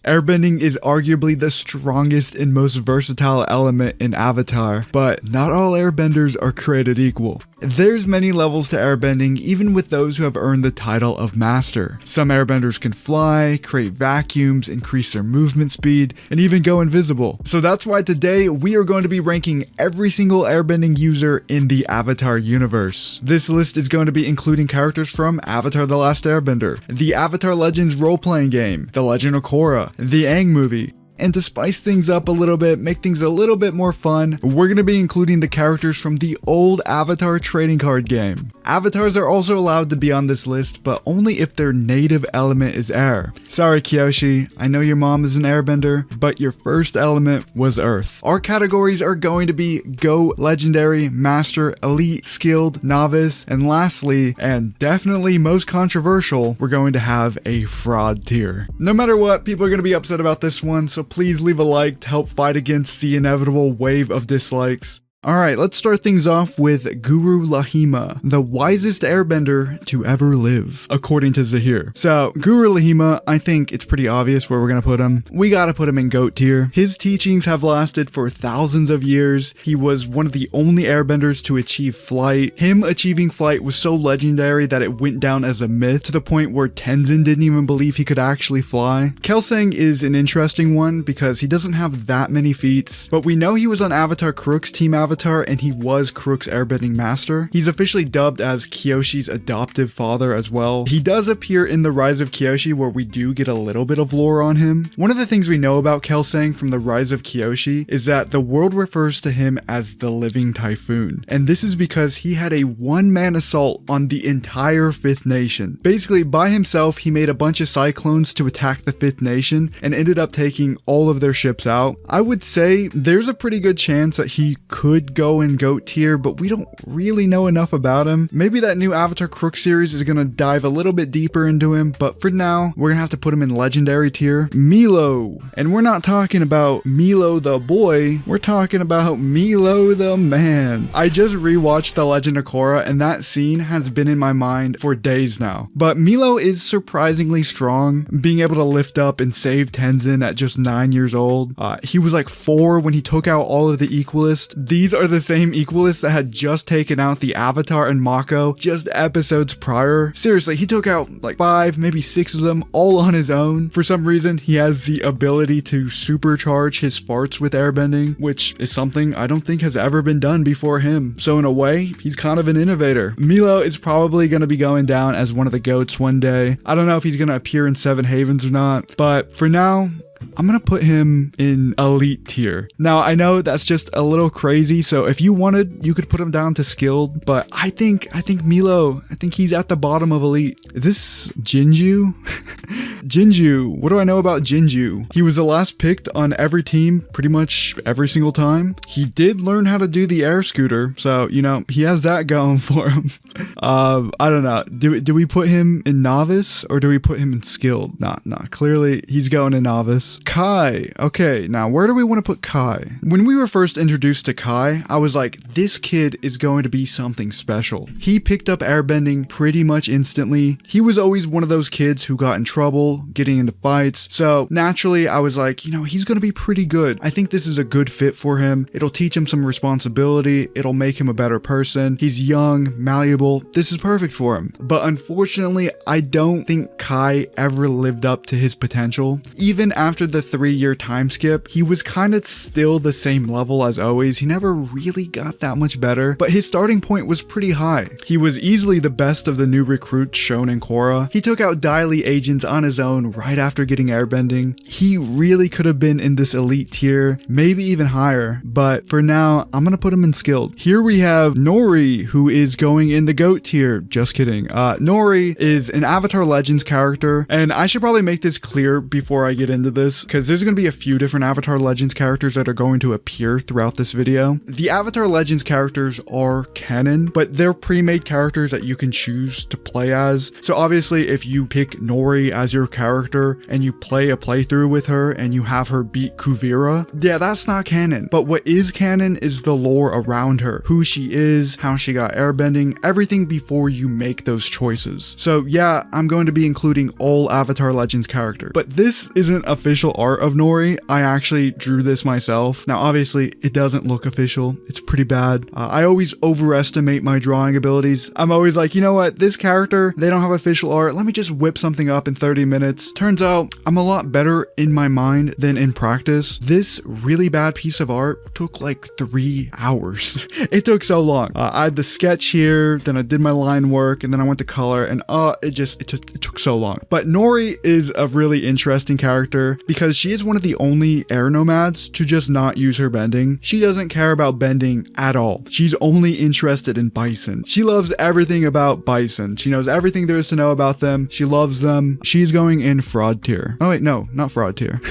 Airbending is arguably the strongest and most versatile element in Avatar, but not all airbenders are created equal. There's many levels to airbending, even with those who have earned the title of master. Some airbenders can fly, create vacuums, increase their movement speed, and even go invisible. So that's why today we are going to be ranking every single airbending user in the Avatar universe. This list is going to be including characters from Avatar: The Last Airbender, the Avatar Legends role-playing game, The Legend of Korra, the Aang movie. And to spice things up a little bit, make things a little bit more fun, we're going to be including the characters from the old Avatar trading card game. Avatars are also allowed to be on this list, but only if their native element is air. Sorry Kyoshi, I know your mom is an airbender, but your first element was earth. Our categories are going to be Go, Legendary, Master, Elite, Skilled, Novice, and lastly, and definitely most controversial, we're going to have a fraud tier. No matter what, people are going to be upset about this one, so please leave a like to help fight against the inevitable wave of dislikes. Alright, let's start things off with Guru Laghima, the wisest airbender to ever live, according to Zaheer. So, Guru Laghima, I think it's pretty obvious where we're gonna put him. We gotta put him in GOAT tier. His teachings have lasted for thousands of years. He was one of the only airbenders to achieve flight. Him achieving flight was so legendary that it went down as a myth to the point where Tenzin didn't even believe he could actually fly. Kelsang is an interesting one because he doesn't have that many feats, but we know he was on Avatar Crook's team Avatar, and he was Crook's airbending master. He's officially dubbed as Kyoshi's adoptive father as well. He does appear in The Rise of Kyoshi, where we do get a little bit of lore on him. One of the things we know about Kelsang from The Rise of Kyoshi is that the world refers to him as the Living Typhoon, and this is because he had a one-man assault on the entire Fifth Nation. Basically, by himself, he made a bunch of cyclones to attack the Fifth Nation and ended up taking all of their ships out. I would say there's a pretty good chance that he could go in GOAT tier, but we don't really know enough about him. Maybe that new Avatar Crook series is gonna dive a little bit deeper into him, but for now, we're gonna have to put him in legendary tier. Meelo. And we're not talking about Meelo the boy, we're talking about Meelo the man. I just rewatched The Legend of Korra, and that scene has been in my mind for days now. But Meelo is surprisingly strong, being able to lift up and save Tenzin at just 9 years old. He was like 4 when he took out all of the Equalists. These are the same Equalists that had just taken out the Avatar and Mako just episodes prior. Seriously, he took out like 5, maybe 6 of them all on his own. For some reason, he has the ability to supercharge his farts with airbending, which is something I don't think has ever been done before him. So in a way, he's kind of an innovator. Meelo is probably going to be going down as one of the GOATs one day. I don't know if he's going to appear in Seven Havens or not, but for now, I'm gonna put him in elite tier. Now, I know that's just a little crazy, so if you wanted, you could put him down to skilled, but I think Meelo, I think he's at the bottom of elite. Is this Jinju? Jinju, what do I know about Jinju? He was the last picked on every team pretty much every single time. He did learn how to do the air scooter, so, you know, he has that going for him. I don't know. Do we put him in novice or do we put him in skilled? Nah, clearly he's going in novice. Kai. Okay, now where do we want to put Kai? When we were first introduced to Kai, I was like, this kid is going to be something special. He picked up airbending pretty much instantly. He was always one of those kids who got in trouble, getting into fights. So naturally, I was like, you know, he's going to be pretty good. I think this is a good fit for him. It'll teach him some responsibility. It'll make him a better person. He's young, malleable. This is perfect for him. But unfortunately, I don't think Kai ever lived up to his potential. Even after the 3-year time skip, he was kind of still the same level as always. He never really got that much better, but his starting point was pretty high. He was easily the best of the new recruits shown in Korra. He took out Dai Li agents on his own right after getting airbending. He really could have been in this elite tier, maybe even higher, but for now, I'm gonna put him in skilled. Here we have Norri, who is going in the GOAT tier. Just kidding. Norri is an Avatar Legends character, and I should probably make this clear before I get into this, because there's going to be a few different Avatar Legends characters that are going to appear throughout this video. The Avatar Legends characters are canon, but they're pre-made characters that you can choose to play as. So obviously, if you pick Norri as your character and you play a playthrough with her and you have her beat Kuvira, yeah, that's not canon. But what is canon is the lore around her, who she is, how she got airbending, everything before you make those choices. So yeah, I'm going to be including all Avatar Legends characters. But this isn't official art of Norri. I actually drew this myself. Now obviously it doesn't look official. It's pretty bad. I always overestimate my drawing abilities. I'm always like, you know what, this character, they don't have official art. Let me just whip something up in 30 minutes. Turns out I'm a lot better in my mind than in practice. This really bad piece of art took like 3 hours. It took so long. I had the sketch here, then I did my line work, and then I went to color, and it took so long. But Norri is a really interesting character because she is one of the only air nomads to just not use her bending. She doesn't care about bending at all. She's only interested in bison. She loves everything about bison. She knows everything there is to know about them. She loves them. She's going in fraud tier. Oh wait, no, not fraud tier.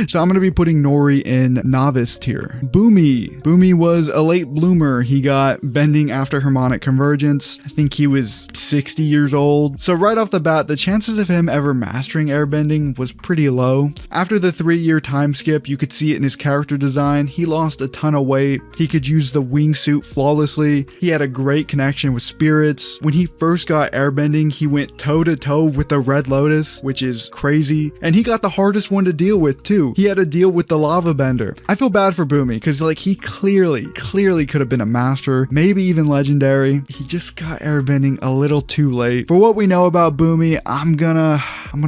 So I'm going to be putting Norri in novice tier. Bumi was a late bloomer. He got bending after harmonic convergence. I think he was 60 years old. So right off the bat, the chances of him ever mastering airbending was pretty low. After the 3-year time skip, you could see it in his character design. He lost a ton of weight. He could use the wingsuit flawlessly. He had a great connection with spirits. When he first got airbending, he went toe to toe with the Red Lotus, which is crazy. And he got the hardest one to deal with too. He had to deal with the lava bender. I feel bad for Bumi because like he clearly could have been a master, maybe even legendary. He just got airbending a little too late. For what we know about Bumi, I'm gonna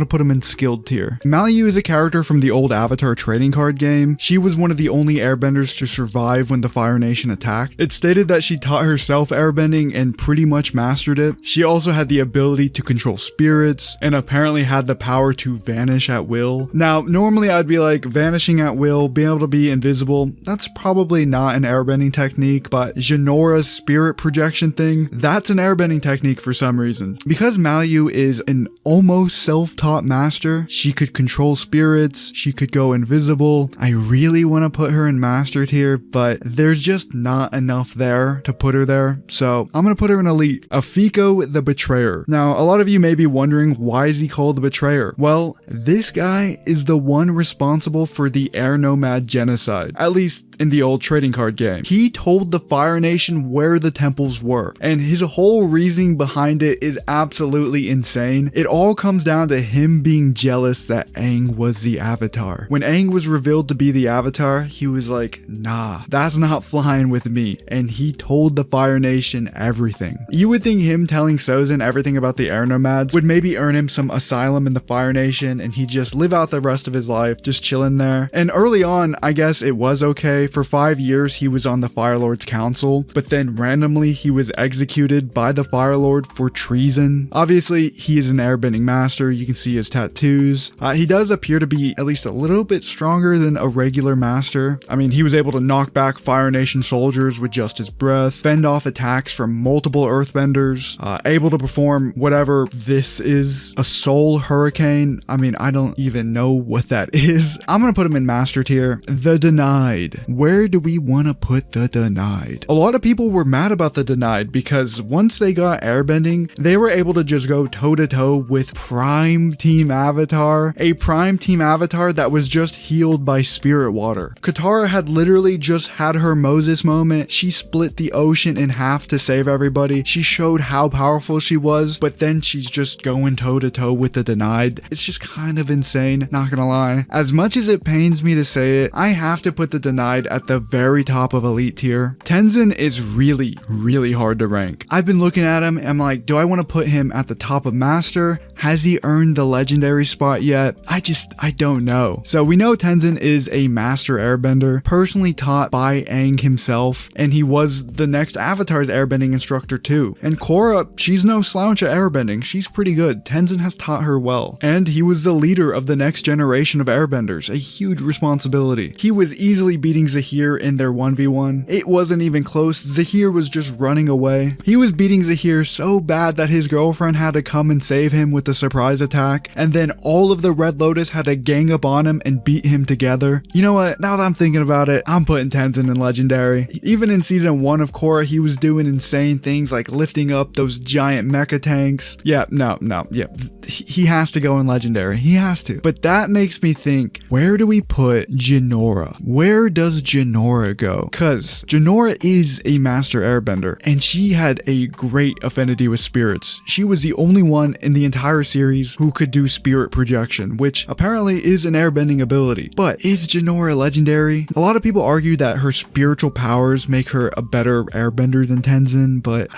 put him in skilled tier. Malu is a character from the old Avatar trading card game. She was one of the only airbenders to survive when the Fire Nation attacked. It's stated that she taught herself airbending and pretty much mastered it. She also had the ability to control spirits and apparently had the power to vanish at will. Now, normally I'd be like, vanishing at will, being able to be invisible, that's probably not an airbending technique, but Jinora's spirit projection thing, that's an airbending technique for some reason. Because Malu is an almost self-taught master, she could control spirits, she could go invisible. I really want to put her in master tier, but there's just not enough there to put her there, so I'm gonna put her in elite. Afiko the Betrayer. Now, a lot of you may be wondering, why is he called the Betrayer? Well, this guy is the one responsible for the air nomad genocide, at least in the old trading card game. He told the Fire Nation where the temples were, and his whole reasoning behind it is absolutely insane. It all comes down to him being jealous that Aang was the Avatar. When Aang was revealed to be the Avatar, he was like, nah, that's not flying with me, and he told the Fire Nation everything. You would think him telling Sozin everything about the air nomads would maybe earn him some asylum in the Fire Nation, and he'd just live out the rest of his life just chilling there. And early on, I guess it was okay. For 5 years, he was on the Fire Lord's council, but then randomly he was executed by the Fire Lord for treason. Obviously, he is an airbending master. You can see his tattoos. He does appear to be at least a little bit stronger than a regular master. I mean, he was able to knock back Fire Nation soldiers with just his breath, fend off attacks from multiple earthbenders, able to perform whatever this is, a soul hurricane. I mean, I don't even know what that is. I'm gonna put him in master tier. The Denied. Where do we want to put the Denied? A lot of people were mad about the Denied because once they got airbending, they were able to just go toe to toe with Prime Team Avatar, a Prime Team Avatar that was just healed by spirit water. Katara had literally just had her Moses moment. She split the ocean in half to save everybody. She showed how powerful she was, but then she's just going toe to toe with the Denied. It's just kind of insane, not gonna lie. As much as it pains me to say it, I have to put the Denied at the very top of elite tier. Tenzin is really hard to rank. I've been looking at him and I'm like, do I want to put him at the top of master? Has he earned the legendary spot yet? I don't know. So we know Tenzin is a master airbender, personally taught by Aang himself, and he was the next Avatar's airbending instructor too. And Korra, she's no slouch at airbending. She's pretty good. Tenzin has taught her well. And he was the leader of the next generation of airbenders. airbenders, a huge responsibility. He was easily beating Zaheer in their 1v1. It wasn't even close. Zaheer was just running away. He was beating Zaheer so bad that his girlfriend had to come and save him with the surprise attack, and then all of the Red Lotus had to gang up on him and beat him together. You know what? Now that I'm thinking about it, I'm putting Tenzin in Legendary. Even in season 1 of Korra, he was doing insane things like lifting up those giant mecha tanks. Yeah, no, he has to go in Legendary. He has to. But that makes me think, where do we put Jinora? Where does Jinora go? Because Jinora is a master airbender, and she had a great affinity with spirits. She was the only one in the entire series who could do spirit projection, which apparently is an airbending ability. But is Jinora legendary? A lot of people argue that her spiritual powers make her a better airbender than Tenzin, but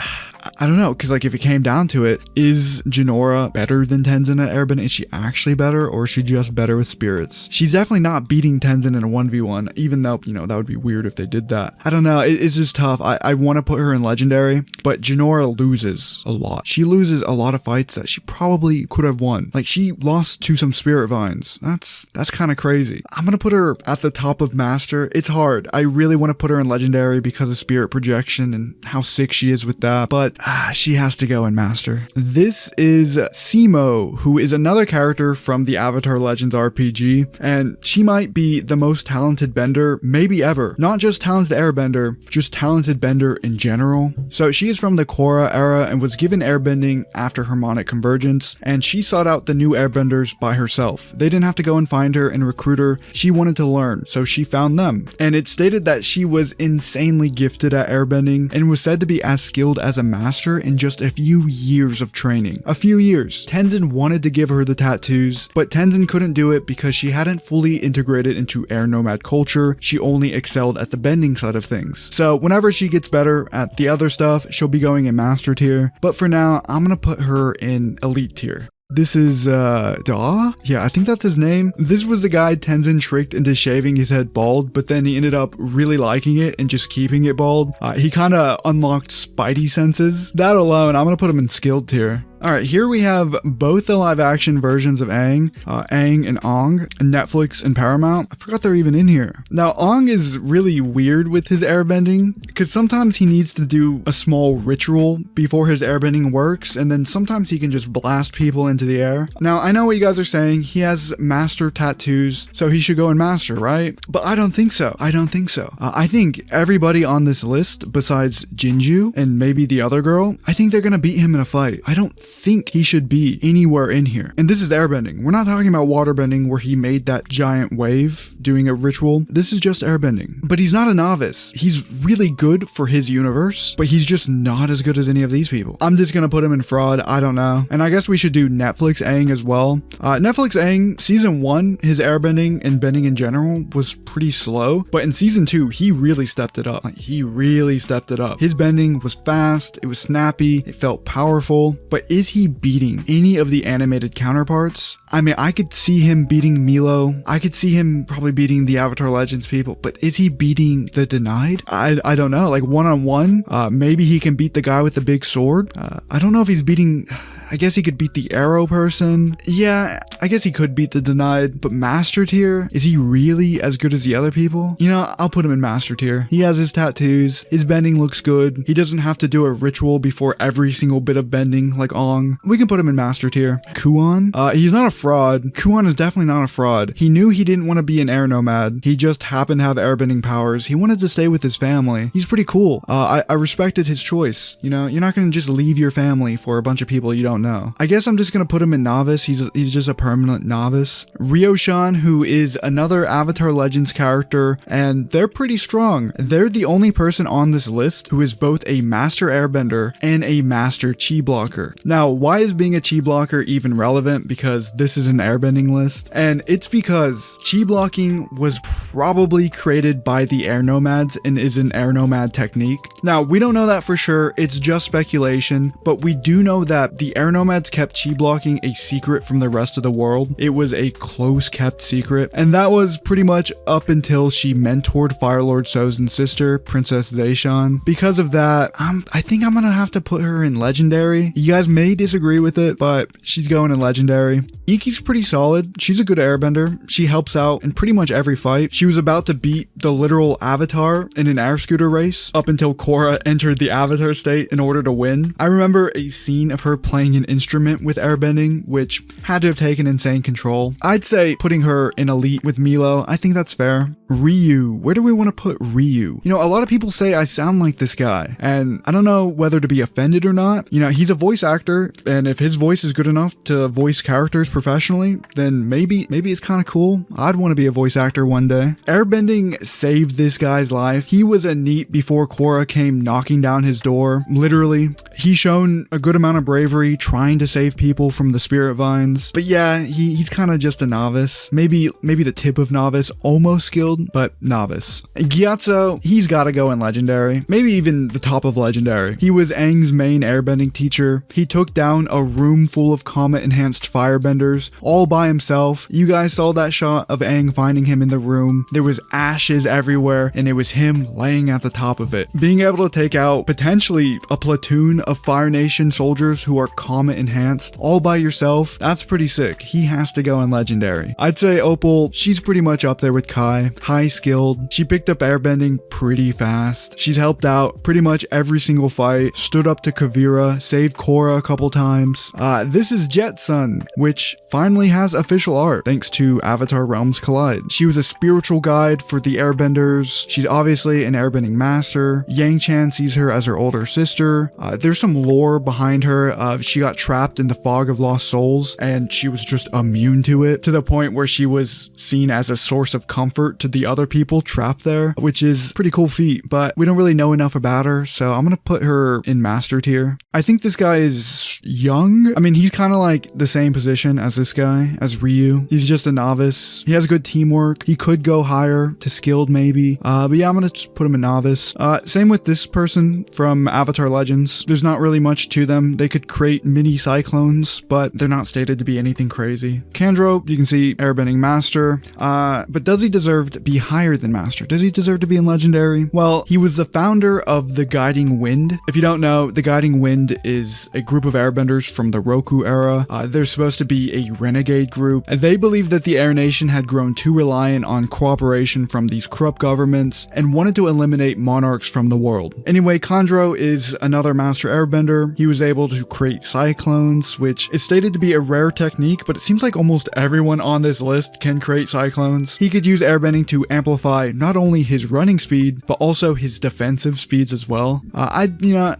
I don't know, because like if it came down to it, is Jinora better than Tenzin at airbending? Is she actually better, or is she just better with spirits? She's definitely not beating Tenzin in a 1v1, even though, you know, that would be weird if they did that. I don't know, it's just tough. I want to put her in Legendary, but Jinora loses a lot. She loses a lot of fights that she probably could have won. Like, she lost to some spirit vines. That's kind of crazy. I'm gonna put her at the top of Master. It's hard. I really want to put her in Legendary because of spirit projection and how sick she is with that, but she has to go in Master. This is Tsemo, who is another character from the Avatar Legends RPG, and she might be the most talented bender maybe ever. Not just talented airbender, just talented bender in general. So she is from the Korra era and was given airbending after harmonic convergence, and she sought out the new airbenders by herself. They didn't have to go and find her and recruit her. She wanted to learn, so she found them. And it stated that she was insanely gifted at airbending and was said to be as skilled as a master in just a few years of training. A few years. Tenzin wanted to give her the tattoos, but Tenzin couldn't do it because she hadn't fully integrated into air nomad culture. She only excelled at the bending side of things. So whenever she gets better at the other stuff, she'll be going in master tier. But for now, I'm gonna put her in elite tier. This is, Tagah? Yeah, I think that's his name. This was the guy Tenzin tricked into shaving his head bald, but then he ended up really liking it and just keeping it bald. He kind of unlocked Spidey senses. That alone, I'm gonna put him in skilled tier. Alright, here we have both the live action versions of Aang, Aang and Aang, Netflix and Paramount. I forgot they're even in here. Now, Aang is really weird with his airbending, because sometimes he needs to do a small ritual before his airbending works, and then sometimes he can just blast people into the air. Now, I know what you guys are saying, he has master tattoos, so he should go in master, right? But I don't think so. I don't think so. I think everybody on this list, besides Jinju and maybe the other girl, I think they're gonna beat him in a fight. I don't think he should be anywhere in here. And this is airbending. We're not talking about waterbending where he made that giant wave doing a ritual. This is just airbending. But he's not a novice. He's really good for his universe, but he's just not as good as any of these people. I'm just gonna put him in fraud. I don't know. And I guess we should do Netflix Aang as well. Netflix Aang, season 1, his airbending and bending in general was pretty slow, but in season 2, he really stepped it up. He really stepped it up. His bending was fast, it was snappy, it felt powerful, but is he beating any of the animated counterparts? I mean, I could see him beating Meelo. I could see him probably beating the Avatar Legends people, but is he beating the Denied? I don't know. Like one-on-one, maybe he can beat the guy with the big sword. I don't know if he's beating... I guess he could beat the arrow person. Yeah, I guess he could beat the Denied, but master tier? Is he really as good as the other people? You know, I'll put him in master tier. He has his tattoos, his bending looks good, he doesn't have to do a ritual before every single bit of bending like Aang. We can put him in master tier. Kuon? He's not a fraud. Kuon is definitely not a fraud. He knew he didn't want to be an air nomad. He just happened to have airbending powers. He wanted to stay with his family. He's pretty cool. I respected his choice. You know, you're not gonna just leave your family for a bunch of people you don't know. I guess I'm just gonna put him in novice. He's just a permanent novice. Rioshon, who is another Avatar Legends character, and they're pretty strong. They're the only person on this list who is both a master airbender and a master chi blocker. Now, why is being a chi blocker even relevant? Because this is an airbending list, and it's because chi blocking was probably created by the air nomads and is an air nomad technique. Now, we don't know that for sure. It's just speculation, but we do know that the air Air Nomads kept chi blocking a secret from the rest of the world. It was a close kept secret, and that was pretty much up until she mentored Fire Lord Sozin's sister, Princess Zaheer. Because of that, I think I'm gonna have to put her in Legendary. You guys may disagree with it, but she's going in Legendary. Ikki's pretty solid. She's a good airbender. She helps out in pretty much every fight. She was about to beat the literal Avatar in an air scooter race up until Korra entered the Avatar state in order to win. I remember a scene of her playing an instrument with airbending, which had to have taken insane control. I'd say putting her in Elite with Meelo. I think that's fair. Ryu. Where do we want to put Ryu? You know, a lot of people say I sound like this guy, and I don't know whether to be offended or not. You know, he's a voice actor, and if his voice is good enough to voice characters professionally, then maybe it's kind of cool. I'd want to be a voice actor one day. Airbending saved this guy's life. He was a NEET before Korra came knocking down his door. Literally, he's shown a good amount of bravery trying to save people from the spirit vines. But yeah, he's kind of just a novice. Maybe the tip of novice, almost skilled, but novice. Gyatso, he's got to go in Legendary. Maybe even the top of Legendary. He was Aang's main airbending teacher. He took down a room full of comet-enhanced firebenders all by himself. You guys saw that shot of Aang finding him in the room. There was ashes everywhere, and it was him laying at the top of it. Being able to take out potentially a platoon of Fire Nation soldiers who are comet enhanced all by yourself, that's pretty sick. He has to go in Legendary. I'd say Opal, she's pretty much up there with Kai. High skilled. She picked up airbending pretty fast. She's helped out pretty much every single fight, stood up to Kuvira, saved Korra a couple times. This is Jetsun, which finally has official art thanks to Avatar Realms Collide. She was a spiritual guide for the Airbenders. She's obviously an airbending master. Yangchen sees her as her older sister. There's some lore behind her. She got trapped in the fog of lost souls, and she was just immune to it, to the point where she was seen as a source of comfort to the other people trapped there, which is pretty cool feat, but we don't really know enough about her, so I'm gonna put her in master tier. I think this guy is young. I mean, he's kind of like the same position as this guy, as Ryu. He's just a novice. He has good teamwork. He could go higher to skilled maybe, but yeah, I'm gonna just put him in novice. Same with this person from Avatar Legends. There's not really much to them. They could create mini cyclones, but they're not stated to be anything crazy. Khandro, you can see airbending master, but does he deserve to be higher than master? Does he deserve to be in Legendary? Well, he was the founder of the Guiding Wind. If you don't know, the Guiding Wind is a group of airbenders from the Roku era. They're supposed to be a renegade group, and they believed that the Air Nation had grown too reliant on cooperation from these corrupt governments and wanted to eliminate monarchs from the world. Anyway, Khandro is another master airbender. He was able to create cyclones, which is stated to be a rare technique, but it seems like almost everyone on this list can create cyclones. He could use airbending to amplify not only his running speed, but also his defensive speeds as well.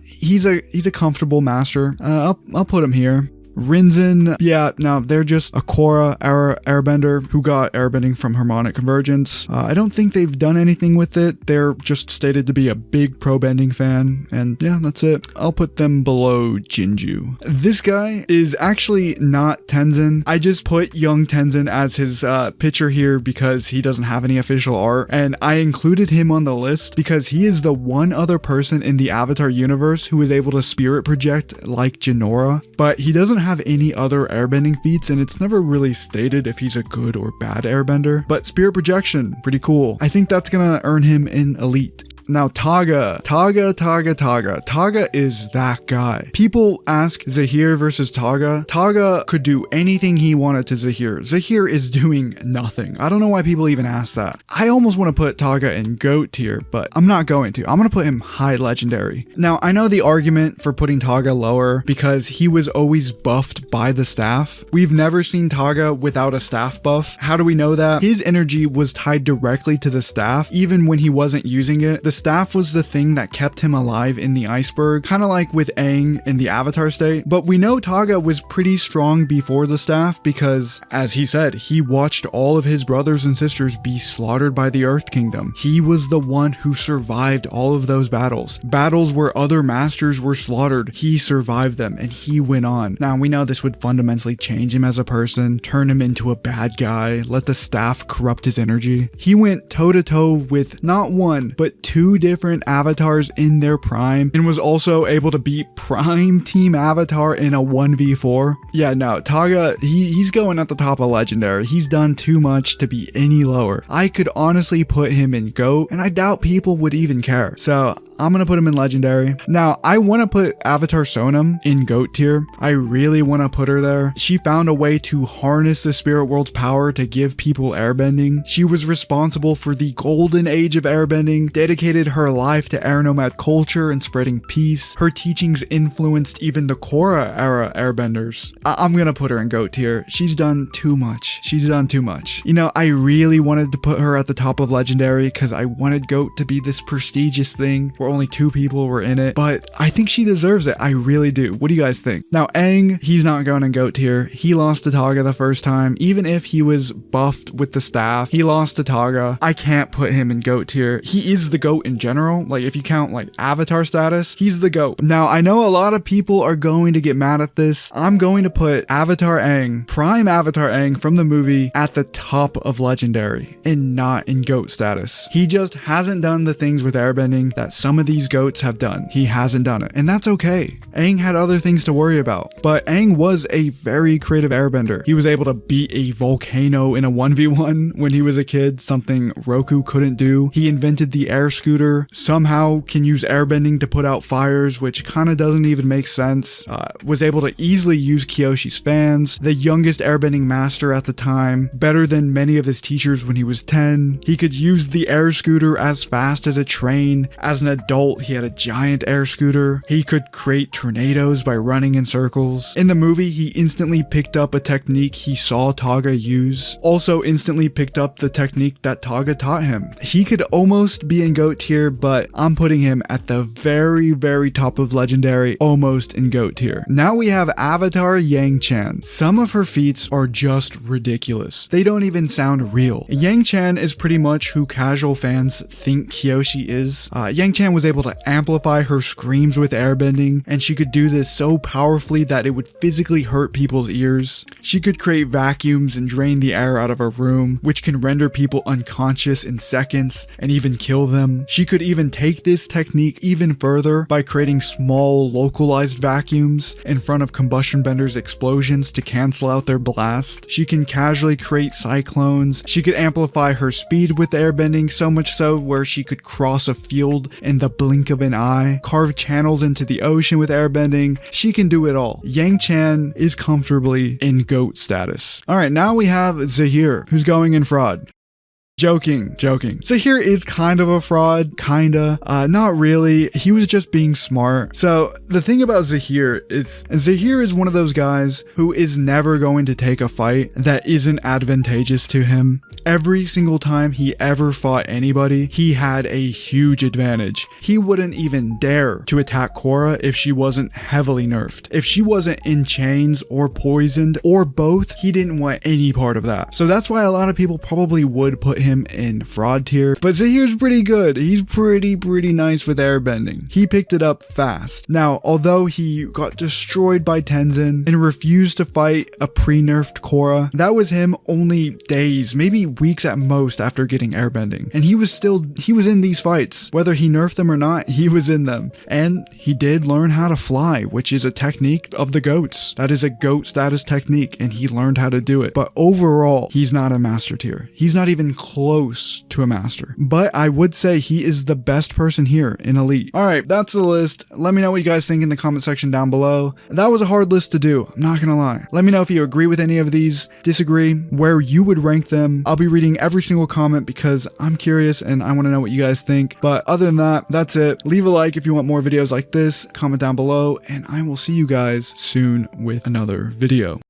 He's a comfortable master. I'll put him here. Rinzin, yeah, no, they're just a Korra airbender who got airbending from harmonic convergence. I don't think they've done anything with it. They're just stated to be a big pro bending fan, and yeah, that's it. I'll put them below Jinju. This guy is actually not Tenzin. I just put young Tenzin as his picture here because he doesn't have any official art, and I included him on the list because he is the one other person in the Avatar universe who is able to spirit project like Jinora, but he doesn't have any other airbending feats, and it's never really stated if he's a good or bad airbender, but spirit projection, pretty cool. I think that's gonna earn him in Elite. Now Tagah is that guy. People ask Zaheer versus Tagah. Tagah could do anything he wanted to Zaheer. Zaheer is doing nothing. I don't know why people even ask that. I almost want to put Tagah in GOAT tier, but I'm not going to. I'm going to put him high Legendary. Now, I know the argument for putting Tagah lower because he was always buffed by the staff. We've never seen Tagah without a staff buff. How do we know that? His energy was tied directly to the staff, even when he wasn't using it. The staff was the thing that kept him alive in the iceberg, kind of like with Aang in the Avatar state. But we know Tagah was pretty strong before the staff because, as he said, he watched all of his brothers and sisters be slaughtered by the Earth Kingdom. He was the one who survived all of those battles. Battles where other masters were slaughtered, he survived them and he went on. Now, we know this would fundamentally change him as a person, turn him into a bad guy, let the staff corrupt his energy. He went toe to toe with not one, but two 2 different avatars in their prime and was also able to beat Prime Team Avatar in a 1v4. Yeah, no, Tagah, he's going at the top of Legendary. He's done too much to be any lower. I could honestly put him in GOAT, and I doubt people would even care. So I'm gonna put him in Legendary. Now, I want to put Avatar Sonam in GOAT tier. I really want to put her there. She found a way to harness the spirit world's power to give people airbending. She was responsible for the golden age of airbending, dedicated her life to air nomad culture and spreading peace. Her teachings influenced even the Korra era airbenders. I'm gonna put her in GOAT tier. She's done too much. She's done too much. You know, I really wanted to put her at the top of Legendary because I wanted GOAT to be this prestigious thing where only 2 people were in it, but I think she deserves it. I really do. What do you guys think? Now, Aang, he's not going in GOAT tier. He lost to Tagah the first time. Even if he was buffed with the staff, he lost to Tagah. I can't put him in GOAT tier. He is the GOAT in general. Like, if you count like avatar status, he's the GOAT. Now, I know a lot of people are going to get mad at this. I'm going to put Avatar Aang, Prime Avatar Aang from the movie, at the top of Legendary and not in GOAT status. He just hasn't done the things with airbending that some of these GOATs have done. He hasn't done it, and that's okay. Aang had other things to worry about, but Aang was a very creative airbender. He was able to beat a volcano in a 1v1 when he was a kid, something Roku couldn't do. He invented the air scooter, somehow can use airbending to put out fires, which kind of doesn't even make sense. Was able to easily use Kyoshi's fans, the youngest airbending master at the time, better than many of his teachers when he was 10. He could use the air scooter as fast as a train. As an adult, he had a giant air scooter. He could create tornadoes by running in circles. In the movie, he instantly picked up a technique he saw Tagah use. Also instantly picked up the technique that Tagah taught him. He could almost be in GOAT tier, but I'm putting him at the very, very top of Legendary, almost in GOAT tier. Now we have Avatar Yangchen. Some of her feats are just ridiculous. They don't even sound real. Yangchen is pretty much who casual fans think Kyoshi is. Yangchen was able to amplify her screams with airbending, and she could do this so powerfully that it would physically hurt people's ears. She could create vacuums and drain the air out of a room, which can render people unconscious in seconds and even kill them. She could even take this technique even further by creating small localized vacuums in front of combustion benders' explosions to cancel out their blast. She can casually create cyclones. She could amplify her speed with airbending, so much so where she could cross a field in the blink of an eye, carve channels into the ocean with airbending. She can do it all. Yangchen is comfortably in GOAT status. Alright, now we have Zaheer, who's going in fraud. Joking. Zaheer is kind of a fraud, kinda. Not really. He was just being smart. So the thing about Zaheer is one of those guys who is never going to take a fight that isn't advantageous to him. Every single time he ever fought anybody, he had a huge advantage. He wouldn't even dare to attack Korra if she wasn't heavily nerfed. If she wasn't in chains or poisoned or both, he didn't want any part of that. So that's why a lot of people probably would put him in fraud tier, but Zaheer's pretty good. He's pretty nice with airbending. He picked it up fast. Now, although he got destroyed by Tenzin and refused to fight a pre-nerfed Korra, that was him only days, maybe weeks at most after getting airbending. And he was in these fights. Whether he nerfed them or not, he was in them. And he did learn how to fly, which is a technique of the GOATs. That is a GOAT status technique, and he learned how to do it. But overall, he's not a master tier. He's not even close to a master. But I would say he is the best person here in Elite. Alright, that's the list. Let me know what you guys think in the comment section down below. That was a hard list to do, I'm not gonna lie. Let me know if you agree with any of these, disagree, where you would rank them. I'll be reading every single comment because I'm curious and I want to know what you guys think. But other than that, that's it. Leave a like if you want more videos like this, comment down below, and I will see you guys soon with another video.